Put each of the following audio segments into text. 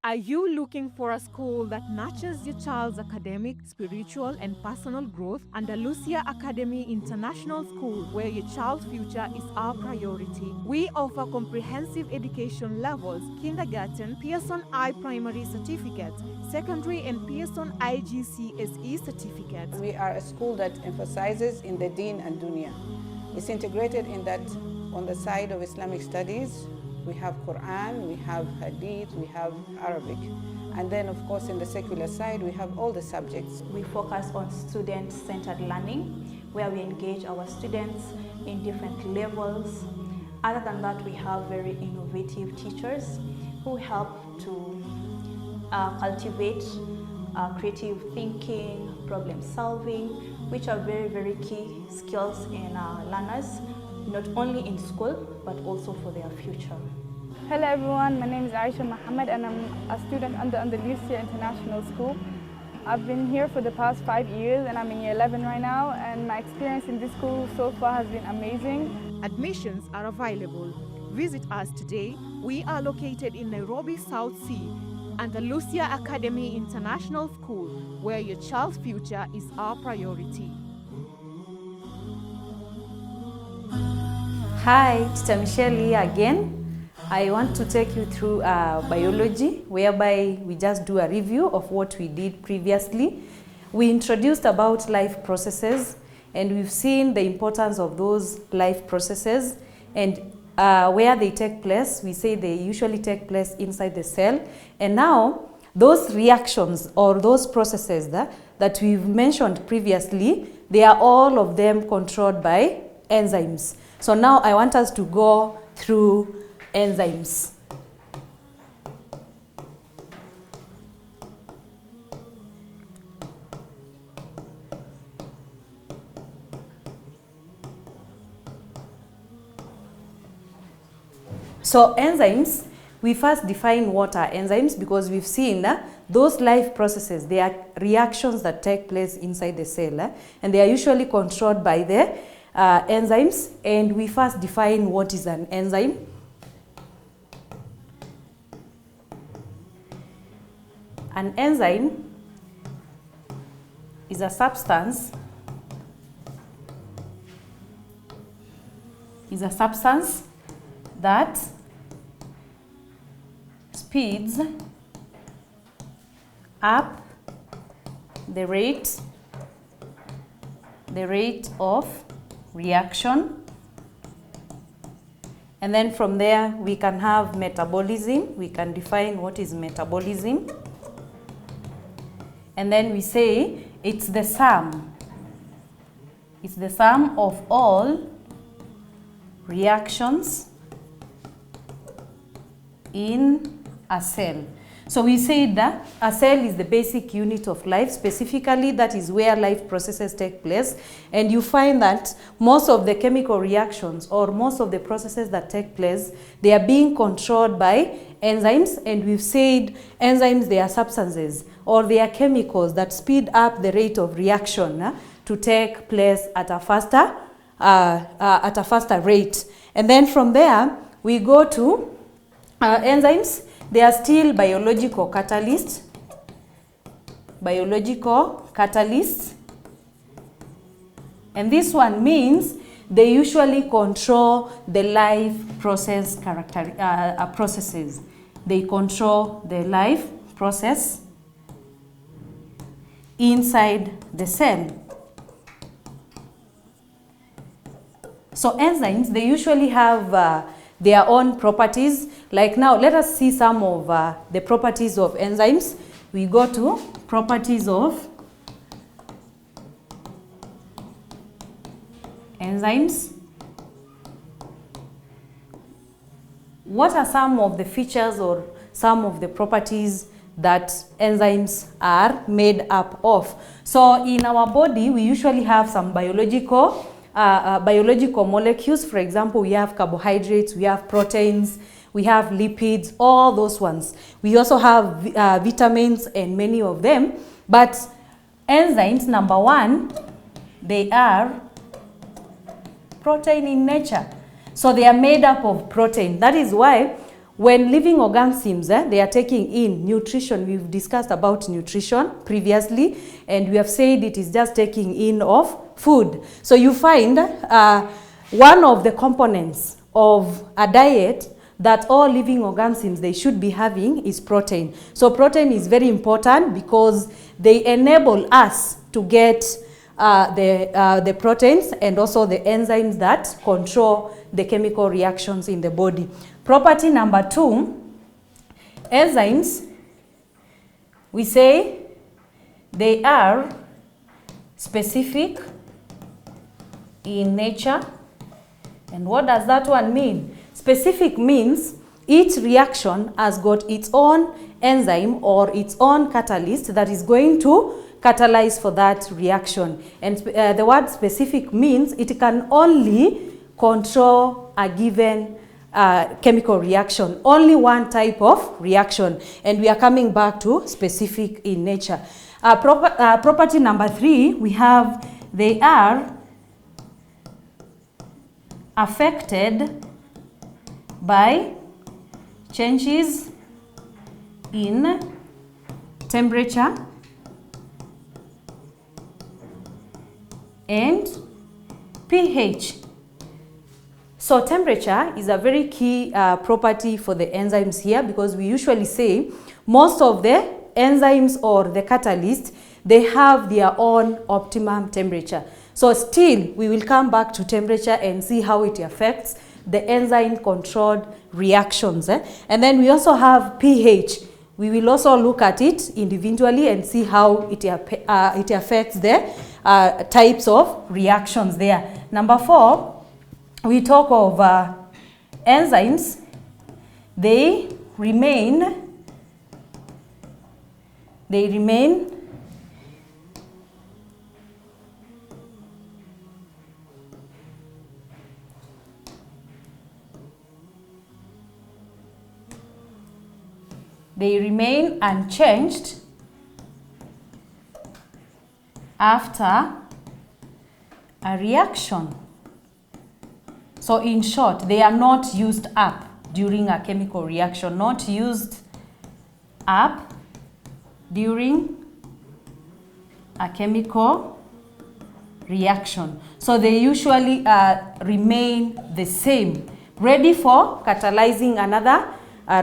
Are you looking for a school that nurtures your child's academic, spiritual, and personal growth? Andalusia Academy International School, where your child's future is our priority. We offer comprehensive education levels, kindergarten, Pearson I Primary Certificate, secondary and Pearson IGCSE certificates. We are a school that emphasizes in the Deen and Dunya. It's integrated in that on the side of Islamic studies, we have Quran, we have Hadith, we have Arabic. And then of course in the secular side, we have all the subjects. We focus on student-centered learning, where we engage our students in different levels. Other than that, we have very innovative teachers who help to cultivate creative thinking, problem solving, which are very, very key skills in our learners, not only in school, but also for their future. Hello everyone, my name is Aisha Mohammed and I'm a student under Andalusia International School. I've been here for the past 5 years and I'm in year 11 right now, and my experience in this school so far has been amazing. Admissions are available. Visit us today. We are located in Nairobi, South Sea, Andalusia Academy International School, where your child's future is our priority. Hi, Teacher Michelle here again. I want to take you through biology, whereby we just do a review of what we did previously. We introduced about life processes, and we've seen the importance of those life processes and where they take place. We say they usually take place inside the cell. And now, those reactions or those processes that we've mentioned previously, they are all of them controlled by enzymes. So now I want us to go through enzymes. So enzymes, we first define what are enzymes, because we've seen those life processes, they are reactions that take place inside the cell, and they are usually controlled by the enzymes. And we first define what is an enzyme. An enzyme is a substance that speeds up the rate of reaction, and then from there we can have metabolism. We can define what is metabolism, and then we say it's the sum of all reactions in a cell. So we say that a cell is the basic unit of life. Specifically, that is where life processes take place. And you find that most of the chemical reactions or most of the processes that take place, they are being controlled by enzymes. And we've said enzymes, they are substances or they are chemicals that speed up the rate of reaction to take place at a faster rate. And then from there, we go to enzymes. They are still biological catalysts. And this one means they usually control the life process processes. They control the life process inside the cell. So enzymes, they usually have their own properties. Like now, let us see some of the properties of enzymes. We go to properties of enzymes. What are some of the features or some of the properties that enzymes are made up of? So in our body, we usually have some biological molecules. For example, we have carbohydrates, we have proteins, we have lipids, all those ones. We also have vitamins and many of them. But enzymes, number one, they are protein in nature. So they are made up of protein. That is why when living organisms, they are taking in nutrition. We've discussed about nutrition previously, and we have said it is just taking in of food. So you find one of the components of a diet that all living organisms they should be having is protein. So protein is very important because they enable us to get the proteins and also the enzymes that control the chemical reactions in the body. Property number 2, enzymes, we say they are specific in nature. And what does that one mean? Specific means each reaction has got its own enzyme or its own catalyst that is going to catalyze for that reaction. And the word specific means it can only control a given chemical reaction, only one type of reaction. And we are coming back to specific in nature. Property number 3, we have they are affected by changes in temperature and pH. So temperature is a very key property for the enzymes here, because we usually say most of the enzymes or the catalysts, they have their own optimum temperature. So still, we will come back to temperature and see how it affects the enzyme controlled reactions. And then we also have pH. We will also look at it individually and see how it affects the types of reactions there. Number 4, we talk of enzymes. They remain unchanged after a reaction. So in short, they are not used up during a chemical reaction, not used up during a chemical reaction. So they usually remain the same, ready for catalyzing another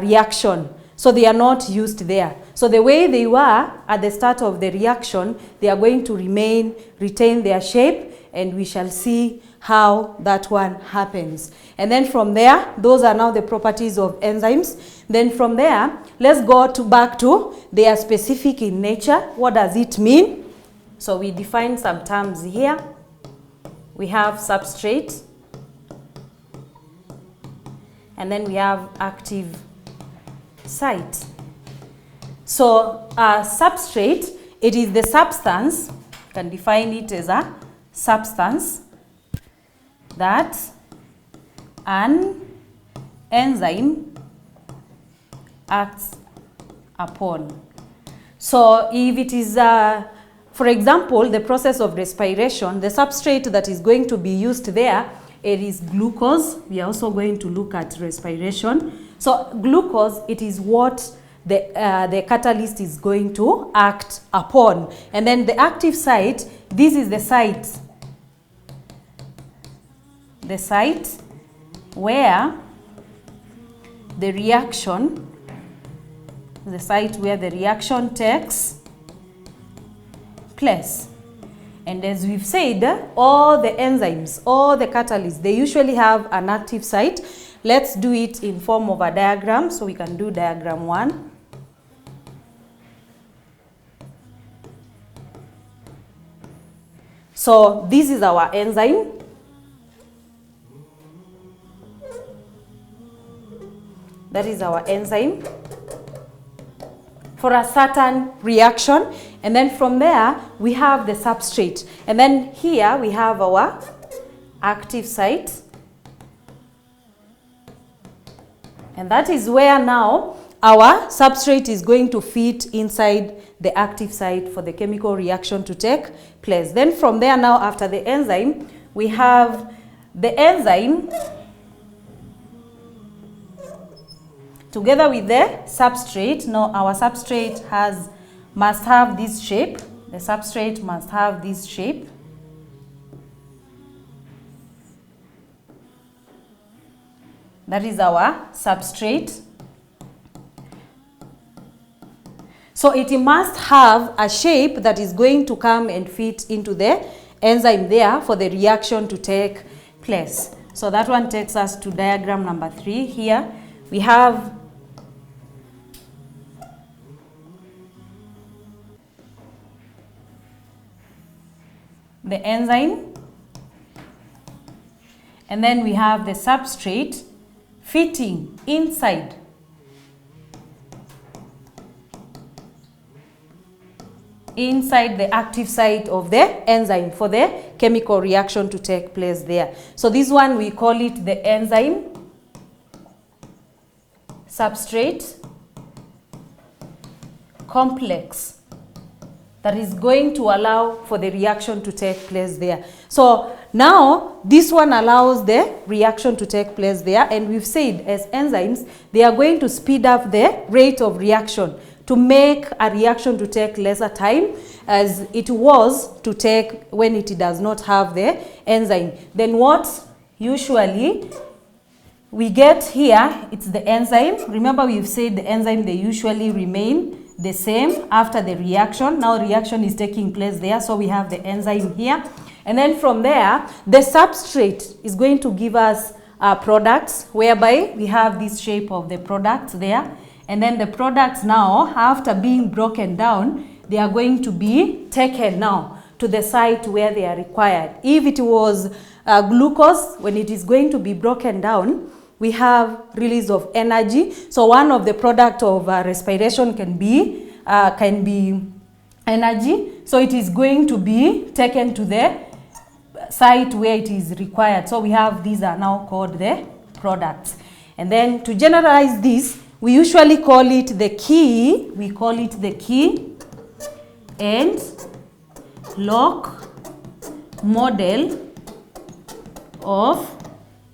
reaction. So they are not used there. So the way they were at the start of the reaction, they are going to retain their shape, and we shall see how that one happens. And then from there, those are now the properties of enzymes. Then from there, let's go back to they are specific in nature. What does it mean? So we define some terms here. We have substrate, and then we have active site. So substrate, it is the substance, you can define it as a substance that an enzyme acts upon. So if it is, for example, the process of respiration, the substrate that is going to be used there, it is glucose. We are also going to look at respiration. So glucose, it is what the catalyst is going to act upon. And then the active site, this is the site where the reaction, takes place. And as we've said, all the enzymes, all the catalysts, they usually have an active site. Let's do it in form of a diagram. So we can do diagram 1. So this is our enzyme. That is our enzyme for a certain reaction. And then from there, we have the substrate. And then here we have our active site. And that is where now our substrate is going to fit inside the active site for the chemical reaction to take place. Then from there now, after the enzyme, we have the enzyme together with the substrate. Now our substrate must have this shape. The substrate must have this shape. That is our substrate. So it must have a shape that is going to come and fit into the enzyme there for the reaction to take place. So that one takes us to diagram number 3. Here we have the enzyme, and then we have the substrate fitting inside the active site of the enzyme for the chemical reaction to take place there. So this one we call it the enzyme substrate complex that is going to allow for the reaction to take place there. So now this one allows the reaction to take place there, and we've said as enzymes they are going to speed up the rate of reaction to make a reaction to take lesser time as it was to take when it does not have the enzyme. Then what usually we get here, it's the enzyme. Remember we've said the enzyme, they usually remain the same after the reaction. Now reaction is taking place there, so we have the enzyme here. And then from there, the substrate is going to give us products, whereby we have this shape of the products there. And then the products now, after being broken down, they are going to be taken now to the site where they are required. If it was glucose, when it is going to be broken down, we have release of energy. So one of the product of respiration can be energy. So it is going to be taken to the site where it is required. So we have, these are now called the products. And then to generalize this, we usually call it the key. We call it the key and lock model of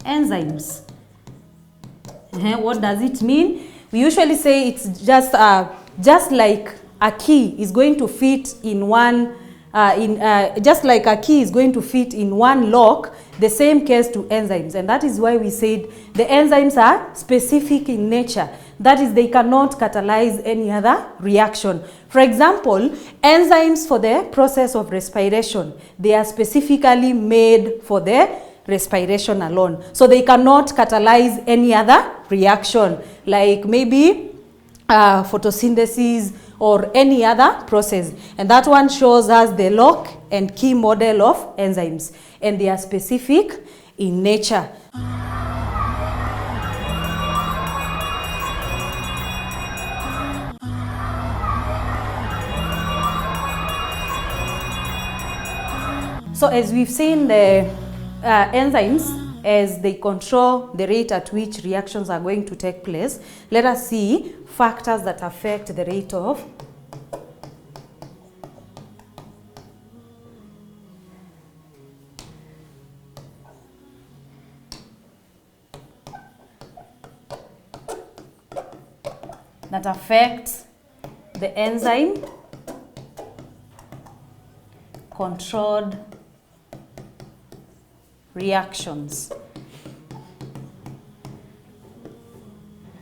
enzymes. What does it mean? We usually say it's just like a key is going to fit in one, just like a key is going to fit in one lock, the same case to enzymes. And that is why we said the enzymes are specific in nature. That is, they cannot catalyze any other reaction. For example, enzymes for the process of respiration, they are specifically made for the respiration alone. So they cannot catalyze any other reaction, like maybe photosynthesis or any other process. And that one shows us the lock and key model of enzymes, and they are specific in nature. So as we've seen, the enzymes, as they control the rate at which reactions are going to take place, let us see factors that affect the rate of the enzyme controlled reactions.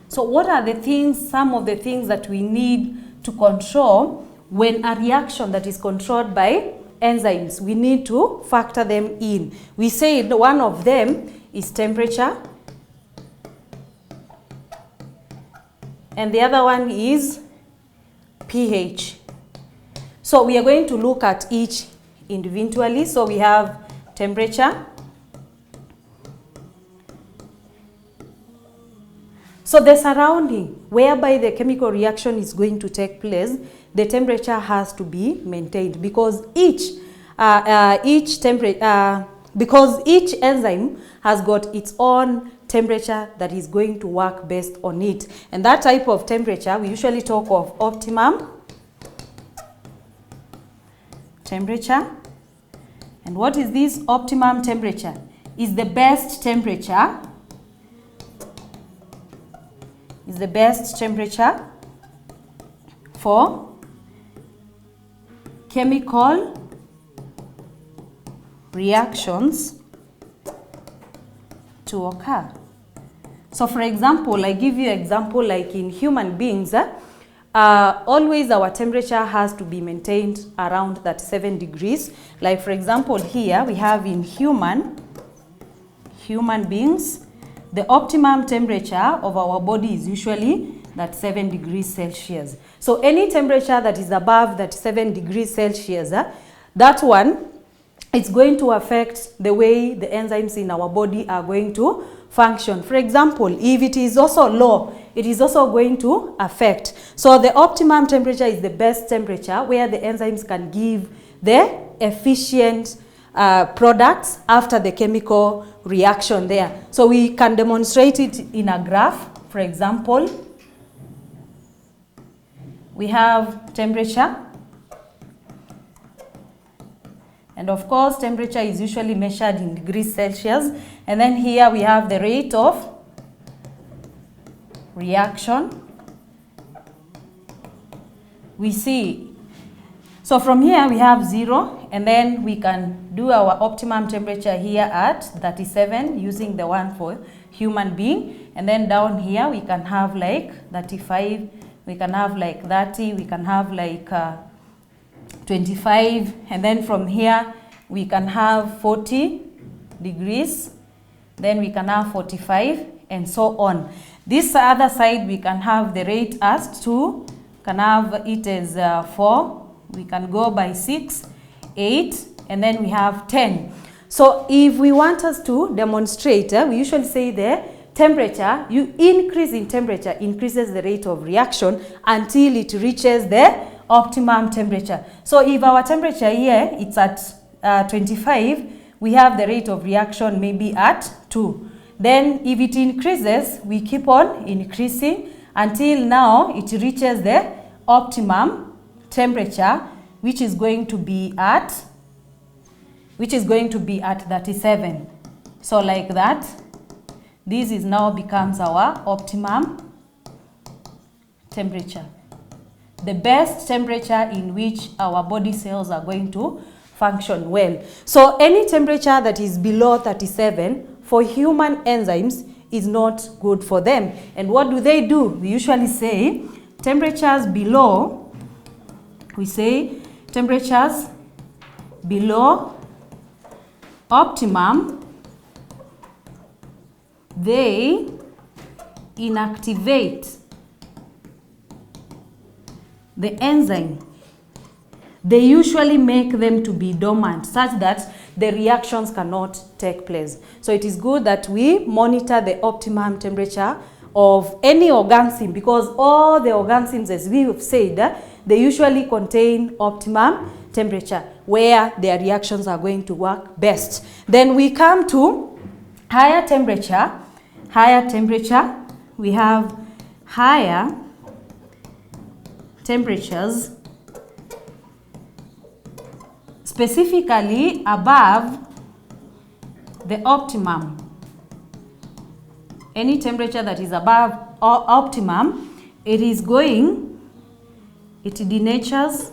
So what are the things, some of the things that we need to control when a reaction that is controlled by enzymes? We need to factor them in. We said one of them is temperature, and the other one is pH. So we are going to look at each individually. So we have temperature. So the surrounding whereby the chemical reaction is going to take place, the temperature has to be maintained, because each enzyme has got its own temperature that is going to work based on it. And that type of temperature, we usually talk of optimum temperature. And what is this optimum temperature? Is the best temperature is the best temperature for chemical reactions to occur. So for example, I give you an example like in human beings, always our temperature has to be maintained around 37 degrees. Like for example here we have in human beings, the optimum temperature of our body is usually 37 degrees Celsius. So any temperature that is above 37 degrees Celsius, that one, it's going to affect the way the enzymes in our body are going to function. For example, if it is also low, it is also going to affect. So the optimum temperature is the best temperature where the enzymes can give the efficient products after the chemical reaction there. So we can demonstrate it in a graph. For example, we have temperature. And of course, temperature is usually measured in degrees Celsius. And then here we have the rate of reaction. We see. So from here we have 0, and then we can do our optimum temperature here at 37 using the one for human being. And then down here we can have like 35, we can have like 30, we can have like 25, and then from here we can have 40 degrees, then we can have 45, and so on. This other side we can have the rate as 2, can have it as 4, we can go by 6, 8, and then we have 10. So if we want us to demonstrate, we usually say the temperature, you increase in temperature increases the rate of reaction until it reaches the optimum temperature. So if our temperature here it's at 25, we have the rate of reaction maybe at 2. Then if it increases, we keep on increasing until now it reaches the optimum temperature, which is going to be at 37. So like that, this is now becomes our optimum temperature, the best temperature in which our body cells are going to function well. So any temperature that is below 37 for human enzymes is not good for them. And what do? We usually say temperatures below, we say temperatures below optimum, they inactivate the enzyme. They usually make them to be dormant such that the reactions cannot take place. So it is good that we monitor the optimum temperature of any organism, because all the organisms, as we have said, they usually contain optimum temperature where their reactions are going to work best. Then we come to higher temperature. Higher temperature, we have higher temperatures, specifically above the optimum. Any temperature that is above optimum, it denatures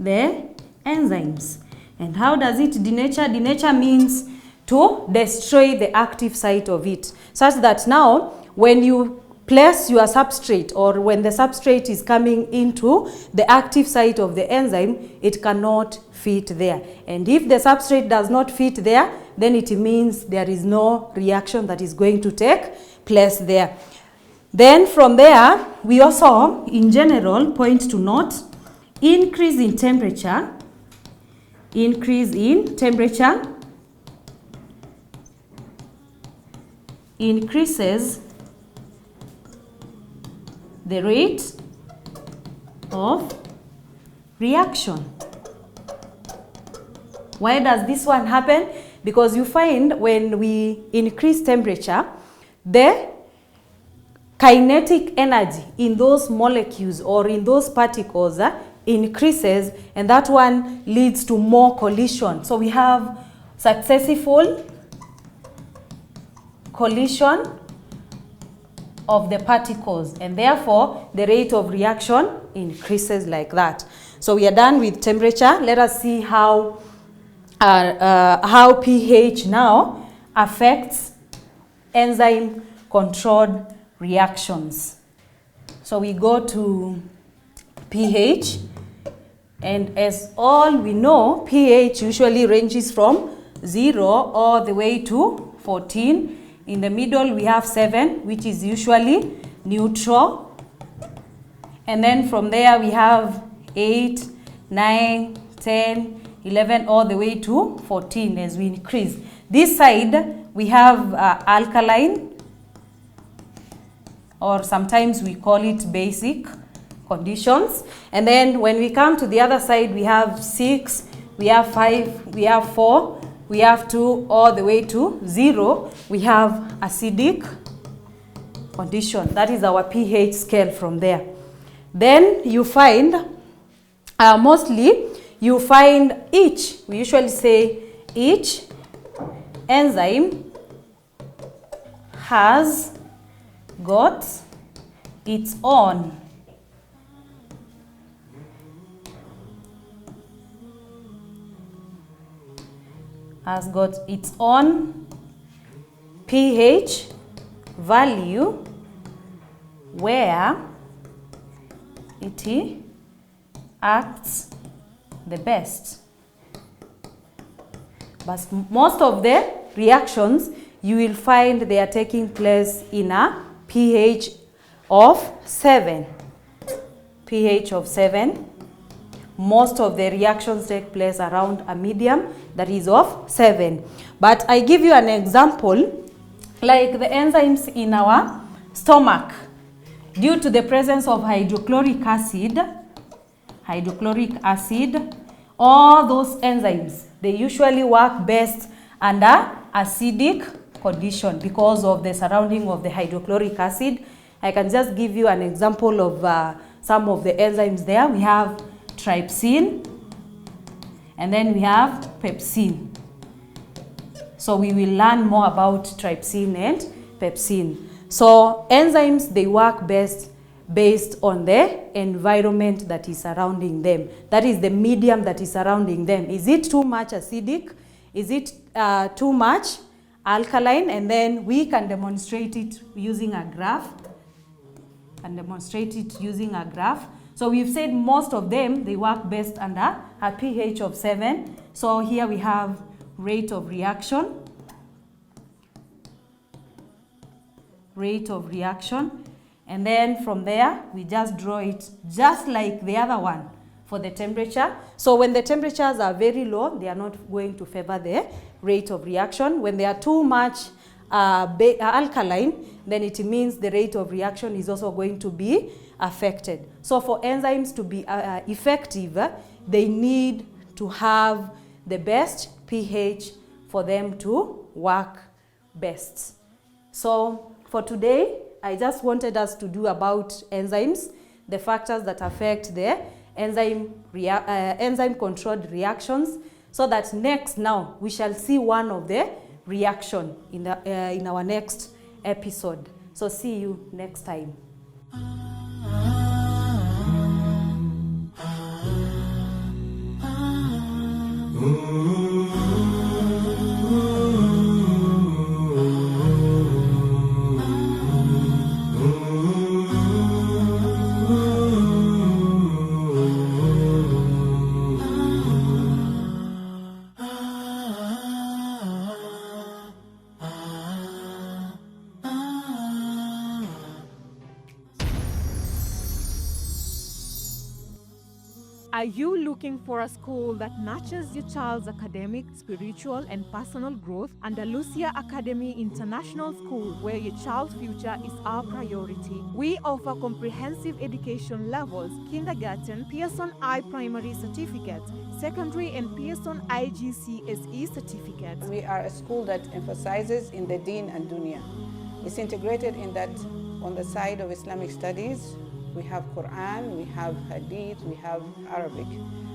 the enzymes. And how does it denature? Denature means to destroy the active site of it, such that now when you place your substrate, or when the substrate is coming into the active site of the enzyme, it cannot fit there. And if the substrate does not fit there, then it means there is no reaction that is going to take place there. Then from there, we also, in general, point to note increase in temperature. Increase in temperature increases the rate of reaction. Why does this one happen? Because you find when we increase temperature, the kinetic energy in those molecules or in those particles increases, and that one leads to more collision. So we have successful collision of the particles, and therefore the rate of reaction increases like that. So we are done with temperature. Let us see how pH now affects enzyme controlled reactions. So we go to pH, and as all we know, pH usually ranges from 0 all the way to 14. In the middle we have 7, which is usually neutral. And then from there we have 8, 9, 10, 11 all the way to 14 as we increase. This side we have alkaline, or sometimes we call it basic conditions. And then when we come to the other side, we have 6, we have 5, we have 4, we have 2 all the way to 0. We have acidic condition. That is our pH scale from there. Then you find, mostly you find each, we usually say each enzyme has got its own pH value where it acts the best. But most of the reactions you will find they are taking place in a pH of 7. pH of 7. Most of the reactions take place around a medium that is of 7. But I give you an example, like the enzymes in our stomach. Due to the presence of hydrochloric acid, all those enzymes, they usually work best under acidic condition because of the surrounding of the hydrochloric acid. I can just give you an example of some of the enzymes there. We have trypsin, and then we have pepsin. So we will learn more about trypsin and pepsin. So enzymes, they work best based on the environment that is surrounding them. That is the medium that is surrounding them. Is it too much acidic? Is it too much alkaline? And then we can demonstrate it using a graph. So we've said most of them, they work best under a pH of 7. So here we have rate of reaction. And then from there, we just draw it just like the other one for the temperature. So when the temperatures are very low, they are not going to favor the rate of reaction. When they are too much alkaline, then it means the rate of reaction is also going to be affected. So for enzymes to be effective, they need to have the best pH for them to work best. So for today, I just wanted us to do about enzymes, the factors that affect the enzyme controlled reactions, so that next now we shall see one of the reaction in our next episode. So see you next time. Are you looking for a school that nurtures your child's academic, spiritual, and personal growth? Andalusia Academy International School, where your child's future is our priority. We offer comprehensive education levels: kindergarten, Pearson I Primary Certificate, secondary, and Pearson IGCSE Certificate. We are a school that emphasizes in the Deen and Dunya. It's integrated in that on the side of Islamic studies, we have Quran, we have Hadith, we have Arabic.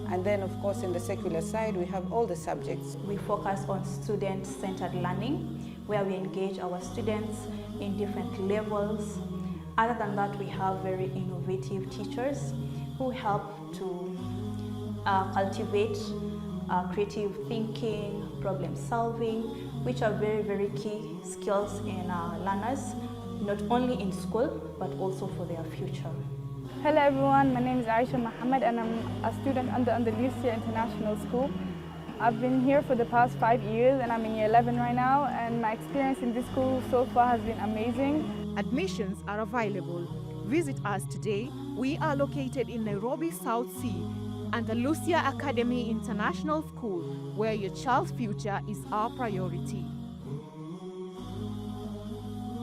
And then, of course, in the secular side, we have all the subjects. We focus on student-centered learning, where we engage our students in different levels. Other than that, we have very innovative teachers who help to cultivate creative thinking, problem solving, which are very, very key skills in learners, not only in school, but also for their future. Hello everyone, my name is Aisha Mohammed and I'm a student under Andalusia International School. I've been here for the past 5 years and I'm in year 11 right now, and my experience in this school so far has been amazing. Admissions are available. Visit us today. We are located in Nairobi, South Sea, Andalusia Academy International School, where your child's future is our priority.